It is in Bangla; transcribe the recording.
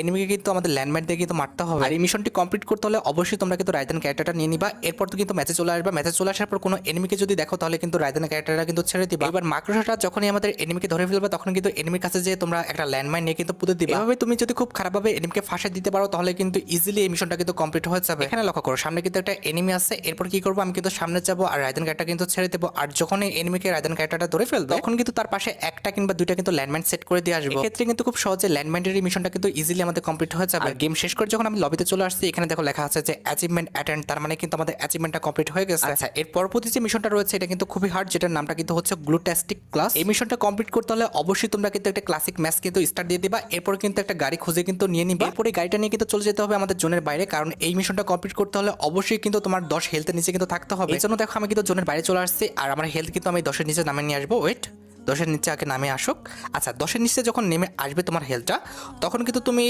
এনিমিকে কিন্তু আমাদের ল্যান্ডমাইন দিয়ে কিন্তু মারতে হবে। আর এই মিশনটি কমপ্লিট করতে হলে অবশ্যই তোমরা কিন্তু রাইদেন ক্যারেক্টারটা নিয়ে নিবা। এরপর তো কিন্তু ম্যাচে চলে আসবে। ম্যাচে চলে আসার পর কোনো এনিমিকে যদি দেখো তাহলে কিন্তু রাইদেন ক্যারেক্টারটা কিন্তু ছেড়ে দিবা। এবার মাকড়সাটা যখনই আমাদের এনিমিকে ধরে ফেলবে তখন কিন্তু এনিমির কাছে যে তোমরা একটা ল্যান্ডমাইন নিয়ে কিন্তু পুঁতে দিবা। এভাবে তুমি যদি খুব খারাপভাবে এনিমিকে ফাঁসে দিতে পারো তাহলে কিন্তু ইজিলি এই মিশনটা কিন্তু কমপ্লিট হয়ে যাবে। এখানে লক্ষ্য করো সামনে কিন্তু একটা এনিমি আছে। এরপর কি করবো, আমি কিন্তু সামনে যাবো আর রাইদেন ক্যারেক্টার কিন্তু ছেড়ে দেবো। আর যখন এই এনিমিকে রাইদেন ক্যারেক্টারটা ধরে ফেলবে তখন কিন্তু তার পাশে একটা কিংবা দুইটা কিন্তু ল্যান্ডমাইন সেট করে দিয়ে আসবে। এক্ষেত্রে কিন্তু খুব সহজে ল্যান্ডমাইনের এই মিশনটা কিন্তু ইজিলি আমাদের কমপ্লিট হয়ে যাবে। আর গেম শেষ করে যখন আমি লবিতে চলে আসছি এখানে দেখো লেখা আছে যে অ্যাচিভমেন্ট অ্যাটেন্ড, তার মানে কিন্তু আমাদের অ্যাচিভমেন্টটা কমপ্লিট হয়ে গেছে। আচ্ছা, এর পরবর্তী যে মিশনটা রয়েছে এটা কিন্তু খুবই হার্ড, যেটার নামটা কিন্তু হচ্ছে গ্লুটাস্টিক ক্লাস। এই মিশনটা কমপ্লিট করতে হলে অবশ্যই তোমরা কিন্তু একটা ক্লাসিক ম্যাচ কিন্তু স্টার্ট দিয়ে দিবা। এরপর কিন্তু একটা গাড়ি খুঁজে কিন্তু নিয়ে নিবা। এরপর এই গাড়িটা নিয়ে কিন্তু চলে যেতে হবে আমাদের জোনের বাইরে, কারণ এই মিশনটা কমপ্লিট করতে হলে অবশ্যই কিন্তু তোমার 10 হেলথের নিচে কিন্তু থাকতে হবে। এই জন্য দেখো আমি কিন্তু জোনের বাইরে চলে আসছি আর আমার হেলথ কিন্তু আমি 10-এর নিচে নামিয়ে নিয়ে আসবো। ওয়েট, 10-এর নিচে আগে নামে আসুক। আচ্ছা, 10-এর নিচে যখন নেমে আসবে তোমার হেলথটা তখন কিন্তু তুমি